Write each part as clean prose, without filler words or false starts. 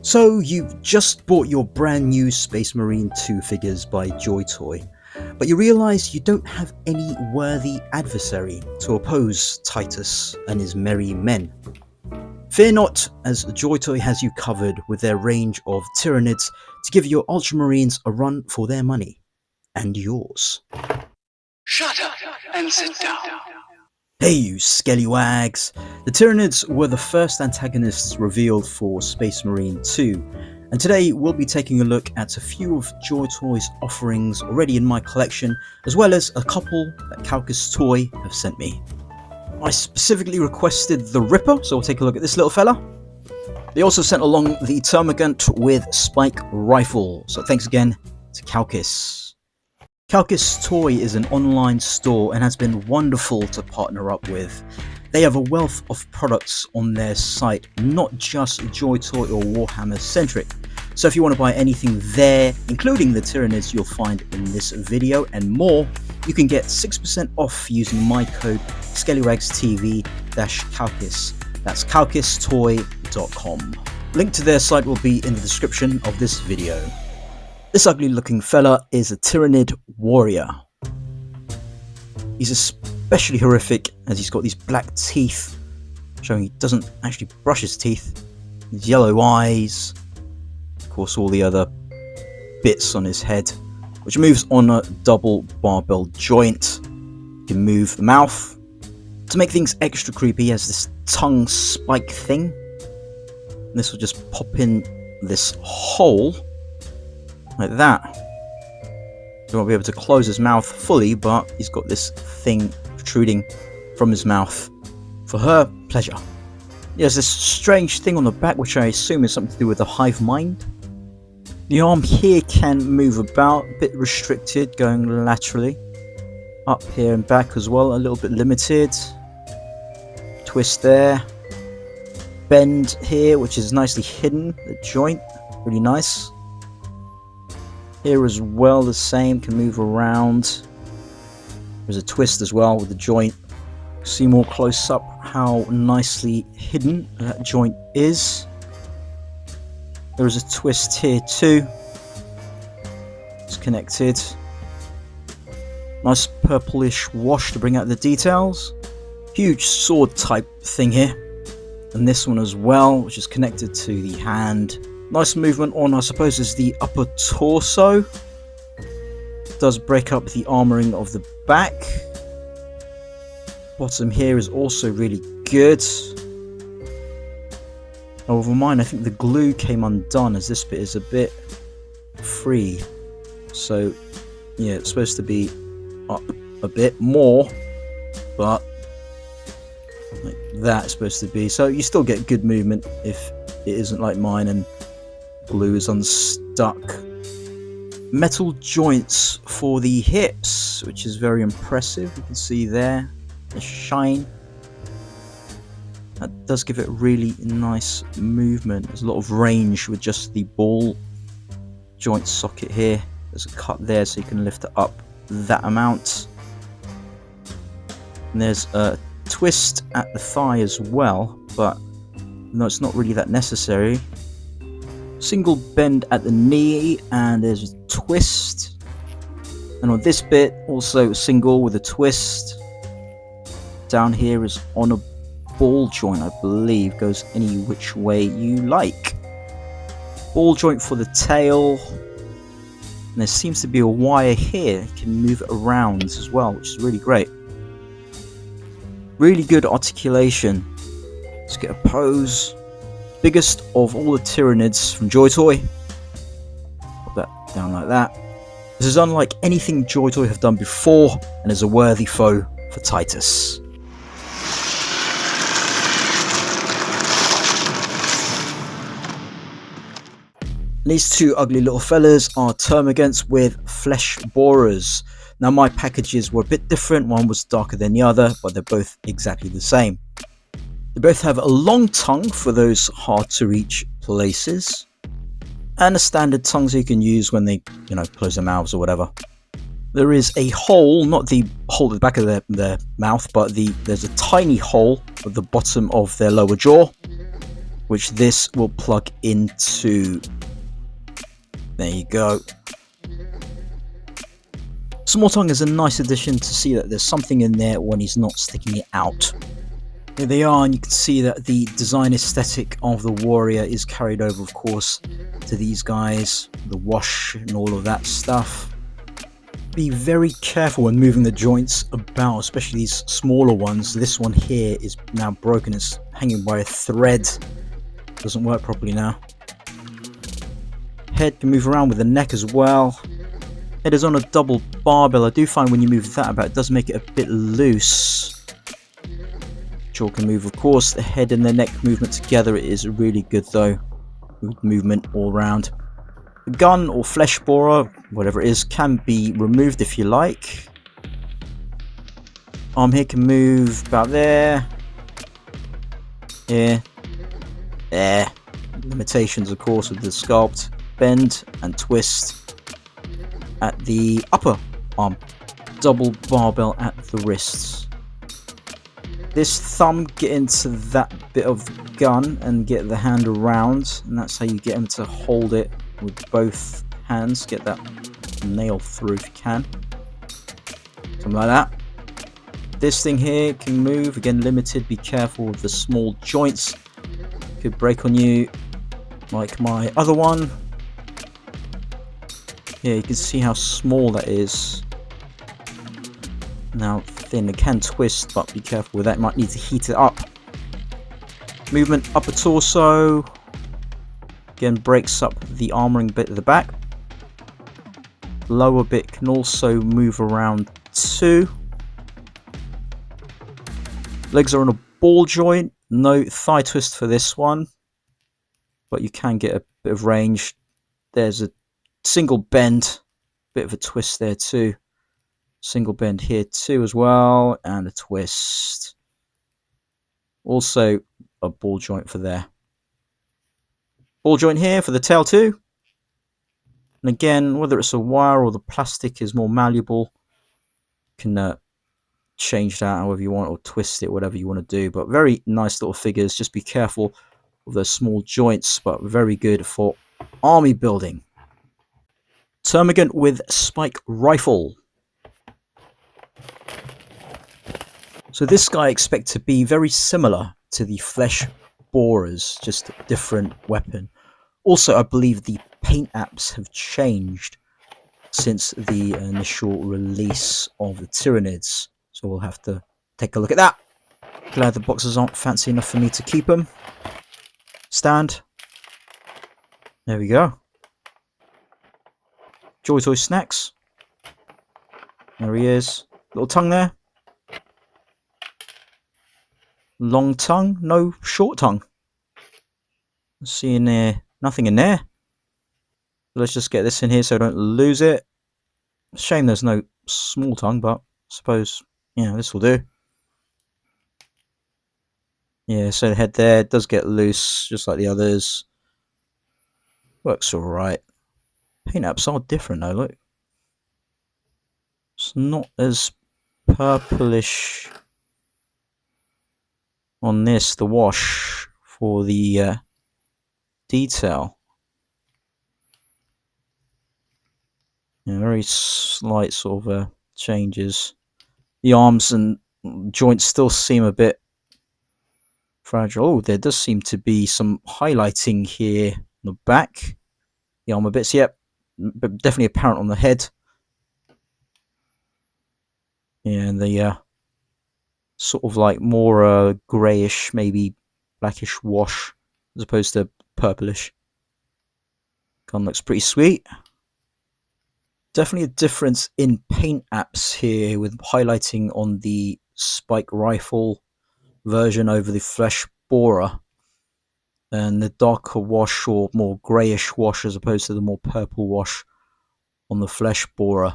So you've just bought your brand new Space Marine 2 figures by Joytoy, but you realise you don't have any worthy adversary to oppose Titus and his merry men. Fear not, as Joytoy has you covered with their range of Tyranids to give your Ultramarines a run for their money. And yours. Shut up and sit down. Hey you skellywags! The Tyranids were the first antagonists revealed for Space Marine 2, and today we'll be taking a look at a few of Joytoy's offerings already in my collection, as well as a couple that Kowkis Toy have sent me. I specifically requested the Ripper, so we'll take a look at this little fella. They also sent along the Termagant with Spike Rifle, so thanks again to Kowkis. Kowkis Toy is an online store and has been wonderful to partner up with. They have a wealth of products on their site, not just Joytoy or Warhammer centric. So if you want to buy anything there, including the Tyranids you'll find in this video and more, you can get 6% off using my code SkellywagsTV-Kowkis. That's kowkistoy.com. Link to their site will be in the description of this video. This ugly looking fella is a Tyranid Warrior. He's especially horrific as he's got these black teeth, showing he doesn't actually brush his teeth, his yellow eyes, of course all the other bits on his head, which moves on a double barbell joint. You can move the mouth. To make things extra creepy, he has this tongue spike thing. And this will just pop in this hole like that. He won't be able to close his mouth fully, but he's got this thing protruding from his mouth for her pleasure. There's this strange thing on the back, which I assume is something to do with the hive mind. The arm here can move about, a bit restricted, going laterally. Up here and back as well, a little bit limited. Twist there. Bend here, which is nicely hidden, the joint, really nice. Here as well, the same, can move around. There's a twist as well with the joint. See more close up how nicely hidden that joint is. There is a twist here too. It's connected. Nice purplish wash to bring out the details. Huge sword type thing here. And this one as well, which is connected to the hand. Nice movement on, I suppose, is the upper torso. Does break up the armoring of the back. Bottom here is also really good. Over mine, I think the glue came undone as this bit is a bit free. So, yeah, it's supposed to be up a bit more, but like that's supposed to be. So you still get good movement if it isn't like mine and glue is unstuck. Metal joints for the hips, which is very impressive. You can see there the shine. That does give it really nice movement. There's a lot of range with just the ball joint socket here. There's a cut there so you can lift it up that amount. And there's a twist at the thigh as well, but no, it's not really that necessary. Single bend at the knee, and there's a twist. And on this bit, also single with a twist. Down here is on a ball joint, I believe, goes any which way you like. Ball joint for the tail. And there seems to be a wire here. You can move it around as well, which is really great. Really good articulation. Let's get a pose. Biggest of all the Tyranids from Joytoy. Put that down like that. This is unlike anything Joytoy have done before and is a worthy foe for Titus. These two ugly little fellas are Termagants with flesh borers. Now my packages were a bit different, one was darker than the other, but they're both exactly the same. They both have a long tongue for those hard to reach places, and a standard tongue so you can use when they, close their mouths or whatever. There is a hole, not the hole at the back of their mouth, but there's a tiny hole at the bottom of their lower jaw, which this will plug into. There you go. Small tongue is a nice addition to see that there's something in there when he's not sticking it out. Here they are, and you can see that the design aesthetic of the warrior is carried over, of course, to these guys, the wash and all of that stuff. Be very careful when moving the joints about, especially these smaller ones. This one here is now broken, it's hanging by a thread. Doesn't work properly now. Head can move around with the neck as well. Head is on a double barbell. I do find when you move that about, it does make it a bit loose. Jaw can move, of course. The head and the neck movement together is really good though. Good movement all round. The gun or flesh borer, whatever it is, can be removed if you like. Arm here can move about there. Here. There. Limitations, of course, with the sculpt. Bend and twist at the upper arm. Double barbell at the wrists. This thumb, get into that bit of the gun and get the hand around, and that's how you get him to hold it with both hands. Get that nail through if you can. Something like that. This thing here can move, again limited, be careful with the small joints. Could break on you like my other one. Yeah, you can see how small that is. Now thin, it can twist, but be careful with that, might need to heat it up. Movement upper torso. Again, breaks up the armoring bit at the back. Lower bit can also move around too. Legs are on a ball joint. No thigh twist for this one, but you can get a bit of range. There's a single bend, bit of a twist there too. Single bend here too as well, and a twist. Also a ball joint for there. Ball joint here for the tail too. And again, whether it's a wire or the plastic is more malleable, you can change that however you want, or twist it, whatever you want to do. But very nice little figures. Just be careful of those small joints, but very good for army building. Termagant with spike rifle. So this guy I expect to be very similar to the flesh borers, just a different weapon. Also, I believe the paint apps have changed since the initial release of the Tyranids. So we'll have to take a look at that. Glad the boxes aren't fancy enough for me to keep them. Stand. There we go. Joytoy snacks. There he is. Little tongue there. Long tongue, no short tongue. Let's see in there. Nothing in there. Let's just get this in here so I don't lose it. Shame there's no small tongue, but I suppose, yeah, this will do. Yeah, so the head there does get loose, just like the others. Works alright. Paint apps are different though, look. It's not as purplish on this, the wash, for the detail. Yeah, very slight sort of changes. The arms and joints still seem a bit fragile. Oh, there does seem to be some highlighting here on the back. The armor bits, yep, but definitely apparent on the head. Yeah, and the sort of like more greyish, maybe blackish wash as opposed to purplish. Gun looks pretty sweet. Definitely a difference in paint apps here, with highlighting on the spike rifle version over the flesh borer, and the darker wash or more greyish wash as opposed to the more purple wash on the flesh borer.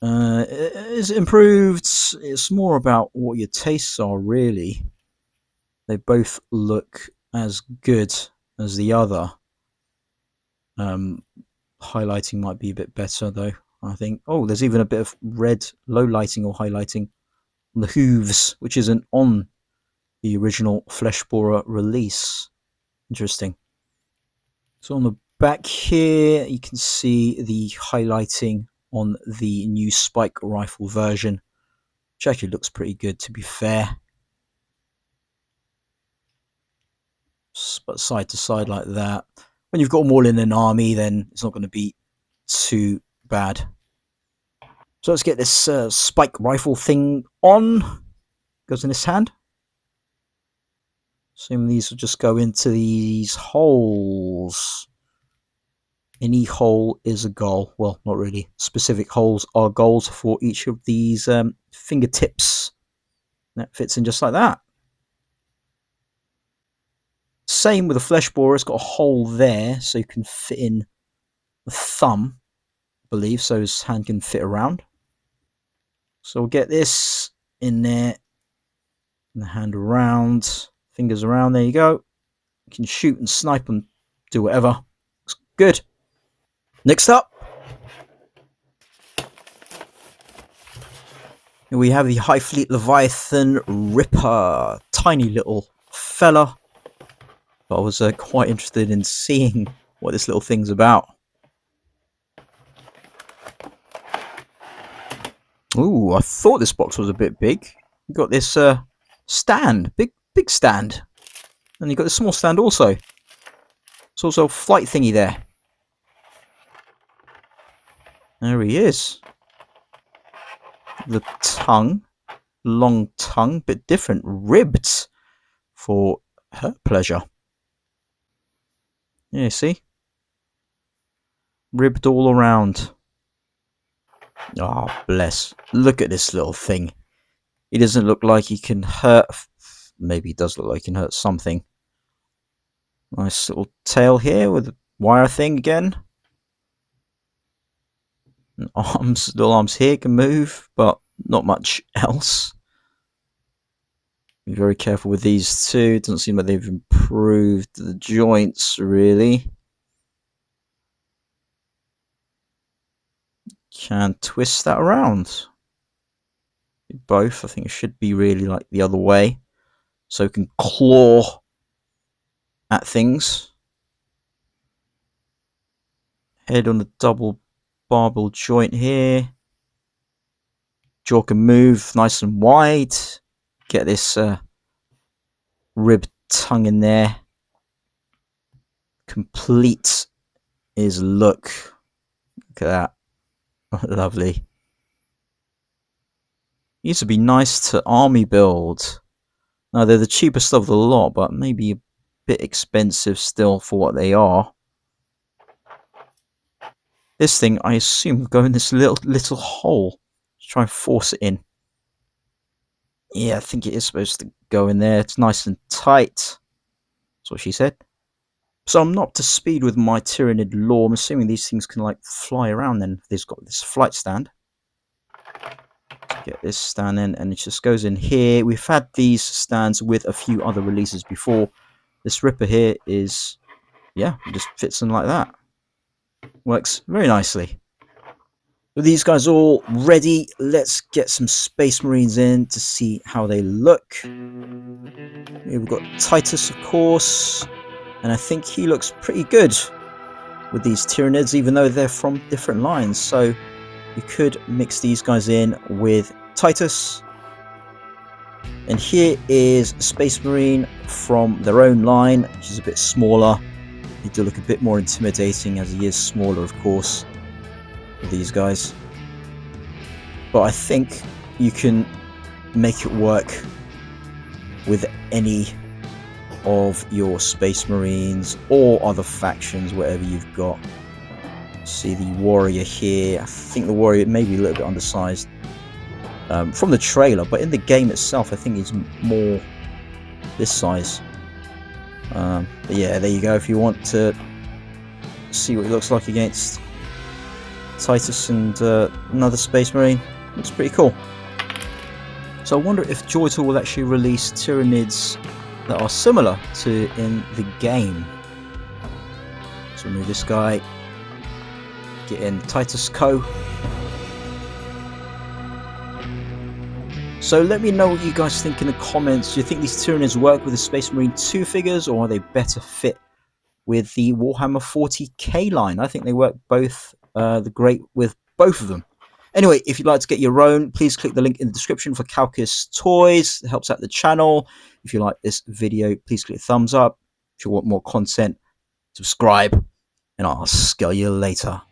Is it improved? It's more about what your tastes are, really. They both look as good as the other. Highlighting might be a bit better though, I think. Oh, there's even a bit of red low lighting or highlighting on the hooves, which isn't on the original Flesh Borer release. Interesting. So on the back here, you can see the highlighting on the new spike rifle version, which actually looks pretty good, to be fair. But side to side like that. When you've got them all in an army, then it's not going to be too bad. So let's get this spike rifle thing on. Goes in this hand. Assume these will just go into these holes. Any hole is a goal. Well, not really. Specific holes are goals for each of these fingertips. That fits in just like that. Same with the Flesh Borer. It's got a hole there, so you can fit in the thumb, I believe, so his hand can fit around. So we'll get this in there, and the hand around, fingers around. There you go. You can shoot and snipe and do whatever. Looks good. Next up, we have the High Fleet Leviathan Ripper. Tiny little fella. But I was quite interested in seeing what this little thing's about. Ooh, I thought this box was a bit big. You got this stand, big stand. And you got this small stand also. It's also a flight thingy there. There he is. The tongue, long tongue, bit different, ribbed for her pleasure. Yeah, see? Ribbed all around. Oh, bless. Look at this little thing. He doesn't look like he can hurt. Maybe he does look like he can hurt something. Nice little tail here with a wire thing again. And arms, little arms here can move, but not much else. Be very careful with these two. Doesn't seem like they've improved the joints, really. Can twist that around. Both, I think it should be really like the other way. So it can claw at things. Head on the double barbell joint here. Jaw can move nice and wide. Get this ribbed tongue in there. Complete his look. Look at that. Lovely. Used to be nice to army build. Now they're the cheapest of the lot, but maybe a bit expensive still for what they are. This thing, I assume, will go in this little hole. Let's try and force it in. Yeah, I think it is supposed to go in there. It's nice and tight. That's what she said. So I'm not up to speed with my Tyranid lore. I'm assuming these things can like fly around then. They've got this flight stand. Get this stand in, and it just goes in here. We've had these stands with a few other releases before. This Ripper here is, yeah, it just fits in like that. Works very nicely. With these guys all ready, let's get some Space Marines in to see how they look. Here we've got Titus, of course, and I think he looks pretty good with these Tyranids, even though they're from different lines. So you could mix these guys in with Titus. And here is Space Marine from their own line, which is a bit smaller. He do look a bit more intimidating as he is smaller, of course, with these guys. But I think you can make it work with any of your Space Marines or other factions, whatever you've got. See the Warrior here. I think the Warrior may be a little bit undersized from the trailer, but in the game itself I think he's more this size. But yeah, there you go. If you want to see what he looks like against Titus and another Space Marine, looks pretty cool. So I wonder if Joytoy will actually release Tyranids that are similar to in the game. So remove this guy. Get in Titus Co. So let me know what you guys think in the comments. Do you think these Tyranids work with the Space Marine 2 figures, or are they better fit with the Warhammer 40k line? I think they work both great with both of them. Anyway, if you'd like to get your own, please click the link in the description for Kowkis toys. It helps out the channel. If you like this video, please click thumbs up. If you want more content, subscribe, and I'll scale you later.